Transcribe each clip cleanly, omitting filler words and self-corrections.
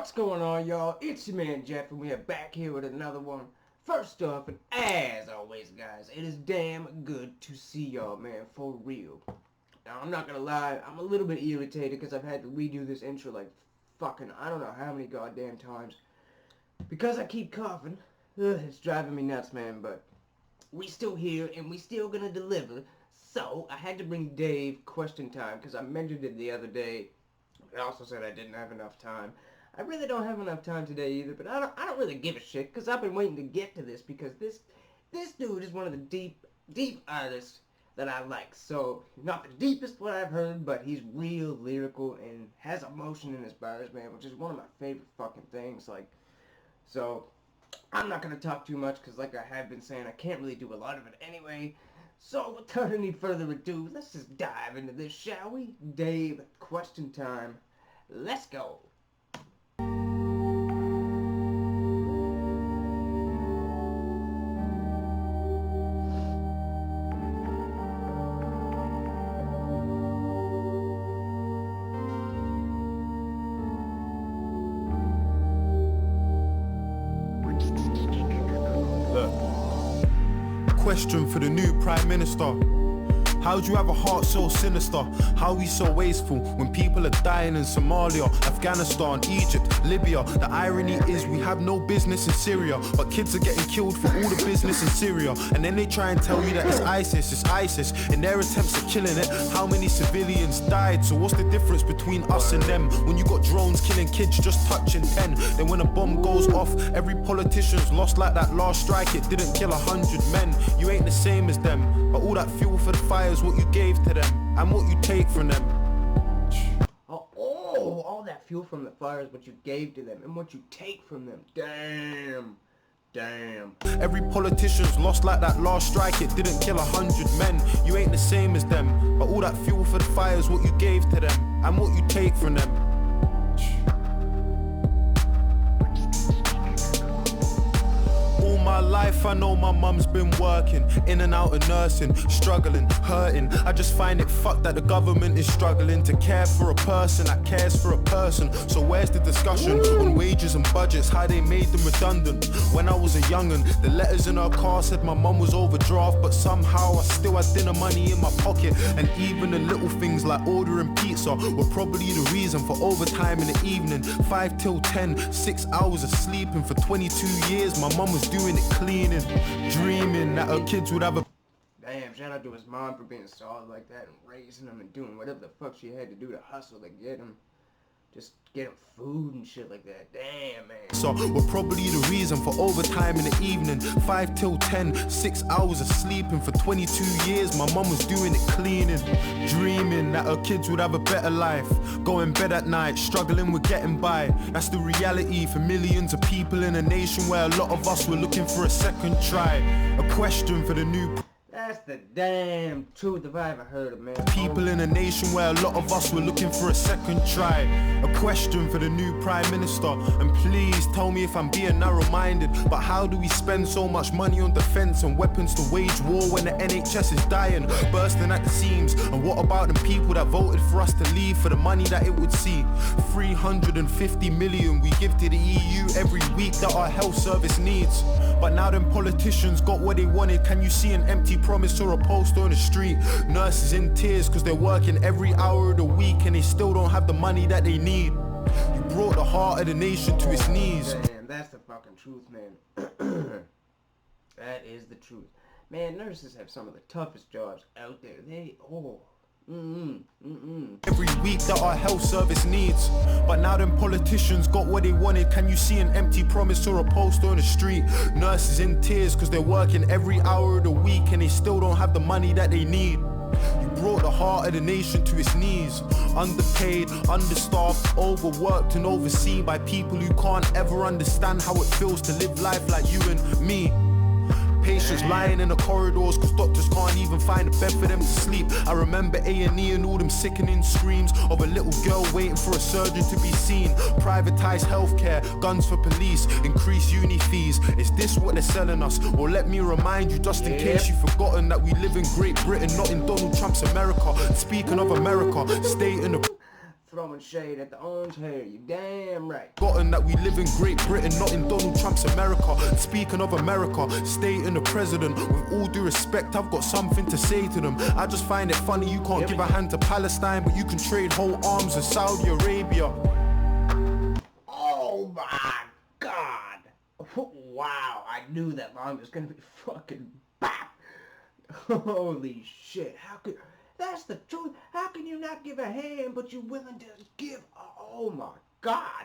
What's going on, y'all? It's your man Jeff, and we are back here with another one. First off, and as always, guys, it is damn good to see y'all, man, for real. Now, I'm not gonna lie, I'm a little bit irritated because I've had to redo this intro like fucking I don't know how many goddamn times. Because I keep coughing. It's driving me nuts, man, but we still here, and we still gonna deliver. So, I had to bring Dave question time, because I mentioned it the other day. I also said I didn't have enough time. I really don't have enough time today either, but I don't really give a shit, because I've been waiting to get to this, because this dude is one of the deep artists that I like. So, not the deepest what I've heard, but he's real lyrical and has emotion in his bars, man, which is one of my favorite fucking things, like, so, I'm not going to talk too much, because like I have been saying, I can't really do a lot of it anyway. So, without any further ado, let's just dive into this, shall we? Dave, question time. Let's go. Question for the new Prime Minister. How do you have a heart so sinister? How are we so wasteful when people are dying in Somalia, Afghanistan, Egypt, Libya? The irony is we have no business in Syria, but kids are getting killed for all the business in Syria. And then they try and tell you that it's ISIS. In their attempts at killing it, how many civilians died? So what's the difference between us and them? When you got drones killing kids just touching 10, then when a bomb goes off, every politician's lost like that last strike. It didn't kill 100 men. You ain't the same as them, but all that fuel for the fire what you gave to them and what you take from them. All that fuel from the fire is what you gave to them and what you take from them. Damn. Every politician's lost like that last strike. It didn't kill 100 men. You ain't the same as them, but all that fuel for the fire is what you gave to them and what you take from them. My life, I know my mum's been working in and out of nursing, struggling, hurting. I just find it fucked that the government is struggling to care for a person that cares for a person. So where's the discussion on wages and budgets, how they made them redundant? When I was a young'un, the letters in her car said my mum was overdraft, but somehow I still had dinner money in my pocket. And even the little things like ordering pizza were probably the reason for overtime in the evening. 5 till 10, 6 hours of sleeping for 22 years. My mum was doing it cleaning, dreaming that her kids would have a... Damn, shout out to his mom for being solid like that and raising him and doing whatever the fuck she had to do to hustle to get him. Just get him food and shit like that. Damn, man. So we're probably the reason for overtime in the evening. 5 till 10, 6 hours of sleeping for 22 years. My mum was doing it cleaning, dreaming that her kids would have a better life. Going bed at night, struggling with getting by. That's the reality for millions of people in a nation where a lot of us were looking for a second try. A question for the new... That's the damn truth if I ever heard it, man. People in a nation where a lot of us were looking for a second try. A question for the new Prime Minister. And please tell me if I'm being narrow-minded, but how do we spend so much money on defence and weapons to wage war when the NHS is dying, bursting at the seams? And what about the people that voted for us to leave for the money that it would see? 350 million we give to the EU every week that our health service needs. But now them politicians got what they wanted. Can you see an empty promise or a poster on the street? Nurses in tears cause they're working every hour of the week and they still don't have the money that they need. You brought the heart of the nation to its knees. Damn, that's the fucking truth, man. That is the truth. Man, nurses have some of the toughest jobs out there. Every week that our health service needs. But now them politicians got what they wanted. Can you see an empty promise or a poster on the street? Nurses in tears cause they're working every hour of the week and they still don't have the money that they need. You brought the heart of the nation to its knees. Underpaid, understaffed, overworked and overseen by people who can't ever understand how it feels to live life like you and me. Patients lying in the corridors cause doctors can't even find a bed for them to sleep. I remember A&E and all them sickening screams of a little girl waiting for a surgeon to be seen. Privatized healthcare, guns for police, increased uni fees. Is this what they're selling us? Or let me remind you just in case you've forgotten that we live in Great Britain, not in Donald Trump's America. Speaking of America, stay in the... throwing shade at the orange hair. You damn right. Forgotten that we live in Great Britain, not in Donald Trump's America. Speaking of America, stating the president, with all due respect, I've got something to say to them. I just find it funny you can't give a hand to Palestine, but you can trade whole arms with Saudi Arabia. Oh my God. Wow, I knew that line was gonna be fucking bap. Holy shit, how could... That's the truth. How can you not give a hand, but you're willing to give... Oh my God.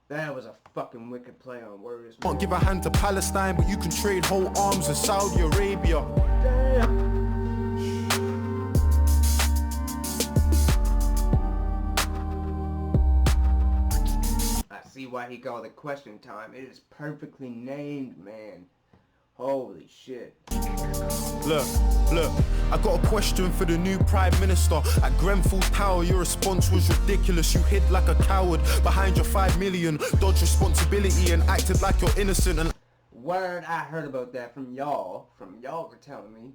That was a fucking wicked play on words. Can't give a hand to Palestine, but you can trade whole arms with Saudi Arabia. Damn. I see why he called it question time. It is perfectly named, man. Holy shit. Look, I got a question for the new Prime Minister. At Grenfell Tower, your response was ridiculous. You hid like a coward behind your 5 million, dodged responsibility and acted like you're innocent. And word, I heard about that from y'all. Y'all were telling me.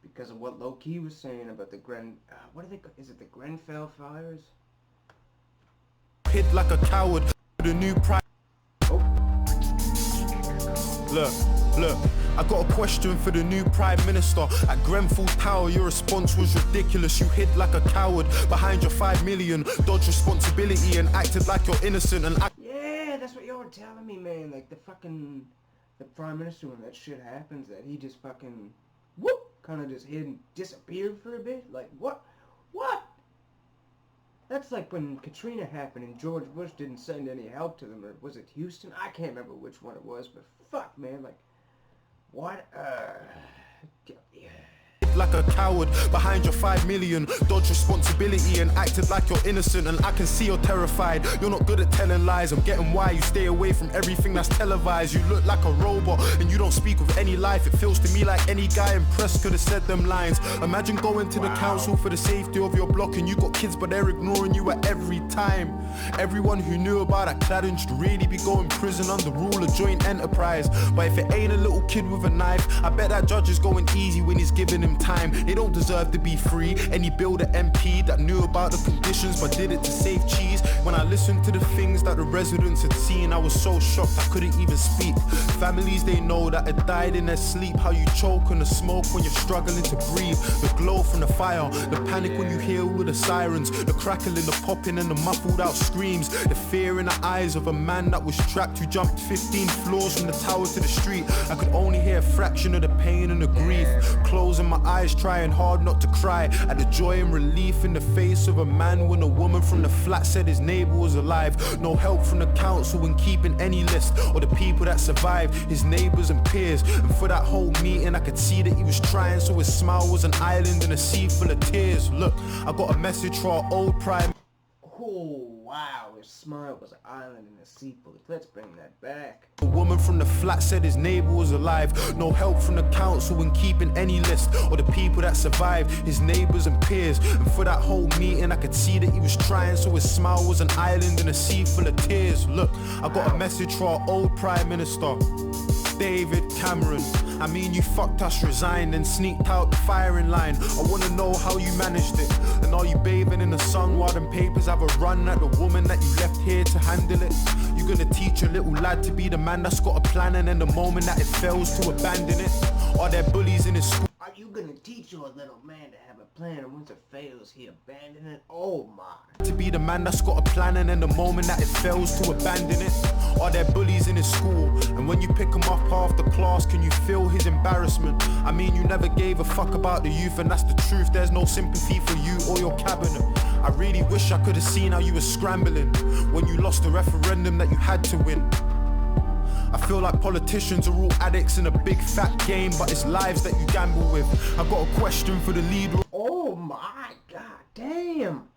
Because of what Low-Key was saying about the is it the Grenfell fires? hid like a coward. The new Prime... Look, I got a question for the new Prime Minister. At Grenfell Tower, your response was ridiculous. You hid like a coward behind your 5 million, dodged responsibility and acted like you're innocent and yeah, that's what y'all were telling me, man. Like the Prime Minister, when that shit happens, that he just fucking, whoop, kind of just hid and disappeared for a bit. Like, what? That's like when Katrina happened and George Bush didn't send any help to them, or was it Houston? I can't remember which one it was, but fuck, man, like, what? Yeah. like a coward behind your 5 million, dodged responsibility and acted like you're innocent. And I can see you're terrified. You're not good at telling lies. I'm getting why you stay away from everything that's televised. You look like a robot and you don't speak with any life. It feels to me like any guy in press could have said them lines. Imagine going to the council for the safety of your block and you got kids but they're ignoring you at every time. Everyone who knew about that cladding should really be going prison under rule of joint enterprise. But if it ain't a little kid with a knife, I bet that judge is going easy when he's giving him time. They don't deserve to be free. Any builder MP that knew about the conditions but did it to save cheese. When I listened to the things that the residents had seen, I was so shocked I couldn't even speak. Families they know that had died in their sleep. How you choke on the smoke when you're struggling to breathe. The glow from the fire, the panic when you hear all of the sirens, the crackling, the popping and the muffled out screams. The fear in the eyes of a man that was trapped who jumped 15 floors from the tower to the street. I could only hear a fraction of the pain and the grief. Closing my eyes, trying hard not to cry at the joy and relief in the face of a man when a woman from the flat said his neighbor was alive. No help from the council when keeping any list or the people that survived, his neighbors and peers. And for that whole meeting I could see that he was trying, so his smile was an island in a sea full of tears. Look, I got a message for our old Prime. Oh wow, his smile was an island in a sea full. Let's bring that back. A woman from the flat said his neighbor was alive. No help from the council when keeping any list or the people that survived, his neighbors and peers. And for that whole meeting I could see that he was trying, so his smile was an island in a sea full of tears. Look, I got a message for our old Prime Minister, David Cameron. I mean, you fucked us, resigned and sneaked out the firing line. I wanna know how you managed it. And are you bathing in the sun while them papers have a run at the woman that you left here to handle it? You gonna teach your little lad to be the man that's got a plan, and then the moment that it fails to abandon it? Are there bullies in his school? Are you gonna teach your little man to have a plan, and once it fails, he abandon it? Oh my. To be the man that's got a plan, and then the moment that it fails to abandon it? Are there bullies in his school? And when you pick him up after class, can you feel his embarrassment? I mean, you never gave a fuck about the youth, and that's the truth. There's no sympathy for you or your cabinet. I really wish I could have seen how you were scrambling when you lost the referendum that you had to win. I feel like politicians are all addicts in a big fat game, but it's lives that you gamble with. I got a question for the leader. Oh my god damn.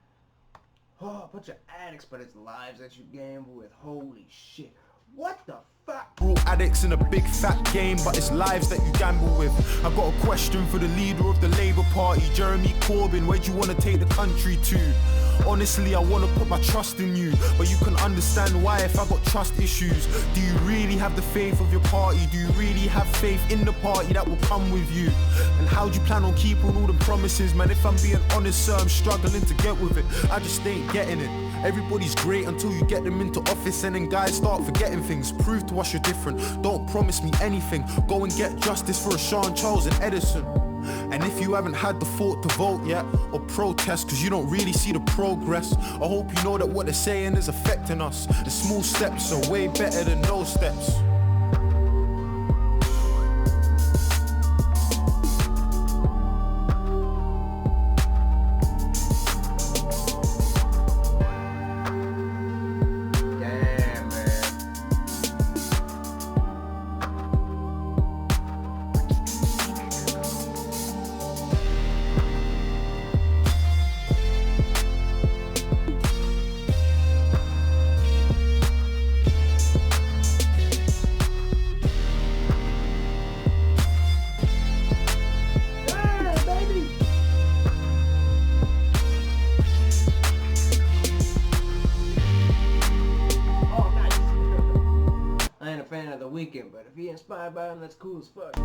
Oh, a bunch of addicts, but it's lives that you gamble with. Holy shit. What the fuck? We're all addicts in a big fat game, but it's lives that you gamble with. I got a question for the leader of the Labour Party, Jeremy Corbyn. Where do you want to take the country to? Honestly, I want to put my trust in you, but you can understand why if I got trust issues. Do you really have the faith of your party? Do you really have faith in the party that will come with you? And how do you plan on keeping all the promises? Man, if I'm being honest, sir, I'm struggling to get with it. I just ain't getting it. Everybody's great until you get them into office, and then guys start forgetting things. Prove to us you're different. Don't promise me anything. Go and get justice for a Sean Charles and Edison. And if you haven't had the thought to vote yet, or protest cause you don't really see the progress, I hope you know that what they're saying is affecting us. The small steps are way better than no steps. Weekend, but if you're inspired by him, that's cool as fuck.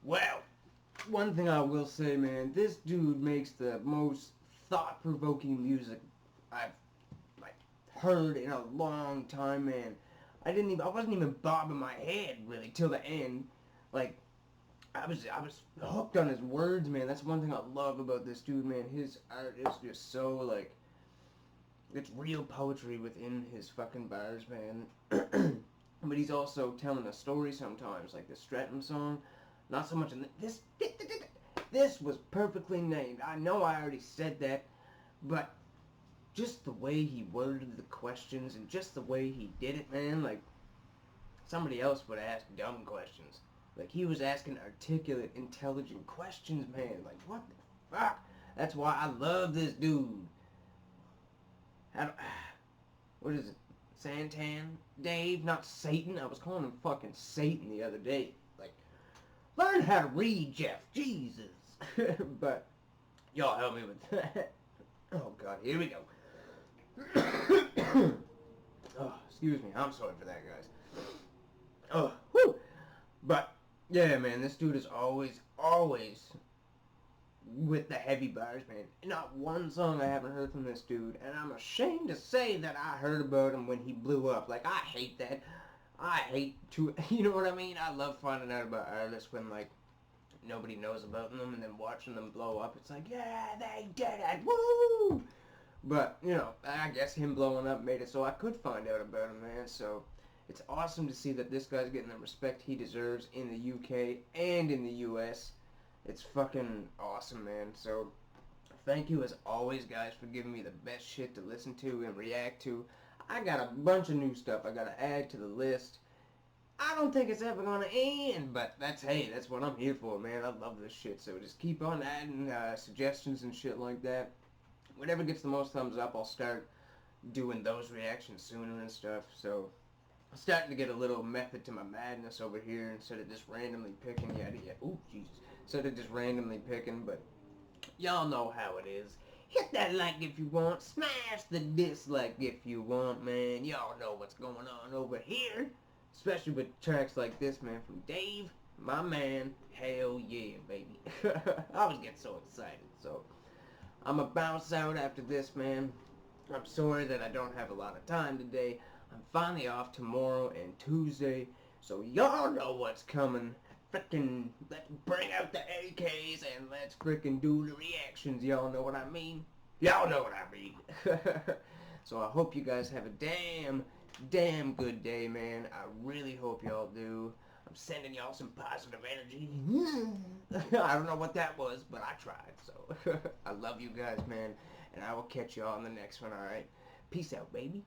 Well, one thing I will say, man, this dude makes the most thought-provoking music I've heard in a long time, man. I wasn't even bobbing my head really till the end. Like, I was hooked on his words, man. That's one thing I love about this dude, man. His art is just so like, it's real poetry within his fucking bars, man. But he's also telling a story sometimes, like the Stratton song. Not so much in this. This was perfectly named. I know I already said that, but just the way he worded the questions and just the way he did it, man. Like somebody else would ask dumb questions. Like he was asking articulate, intelligent questions, man. Like what the fuck? That's why I love this dude. What is it? Santan? Dave? Not Satan. I was calling him fucking Satan the other day. Learn how to read, Jeff. Jesus. But, y'all help me with that. Oh, God. Here we go. Oh, excuse me. I'm sorry for that, guys. Oh, whew. But, yeah, man. This dude is always with the heavy bars, man. Not one song I haven't heard from this dude. And I'm ashamed to say that I heard about him when he blew up. Like, I hate that. I hate to, you know what I mean? I love finding out about artists when, like, nobody knows about them and then watching them blow up. It's like, yeah, they did it, woo! But, you know, I guess him blowing up made it so I could find out about him, man. So, it's awesome to see that this guy's getting the respect he deserves in the UK and in the US. It's fucking awesome, man. So, thank you as always, guys, for giving me the best shit to listen to and react to. I got a bunch of new stuff I gotta add to the list. I don't think it's ever gonna end, but that's what I'm here for, man. I love this shit, so just keep on adding suggestions and shit like that. Whatever gets the most thumbs up, I'll start doing those reactions sooner and stuff, so I'm starting to get a little method to my madness over here instead of just randomly picking, ooh, Jesus, instead of just randomly picking, but y'all know how it is. Hit that like if you want. Smash the dislike if you want, man. Y'all know what's going on over here. Especially with tracks like this, man, from Dave, my man. Hell yeah, baby. I always get so excited. So, I'm going to bounce out after this, man. I'm sorry that I don't have a lot of time today. I'm finally off tomorrow and Tuesday. So, y'all know what's coming. Frickin' let's bring out the AKs and let's frickin' do the reactions. Y'all know what I mean? Y'all know what I mean. So I hope you guys have a damn good day, man. I really hope y'all do. I'm sending y'all some positive energy. I don't know what that was, but I tried. So I love you guys, man. And I will catch y'all on the next one, alright? Peace out, baby.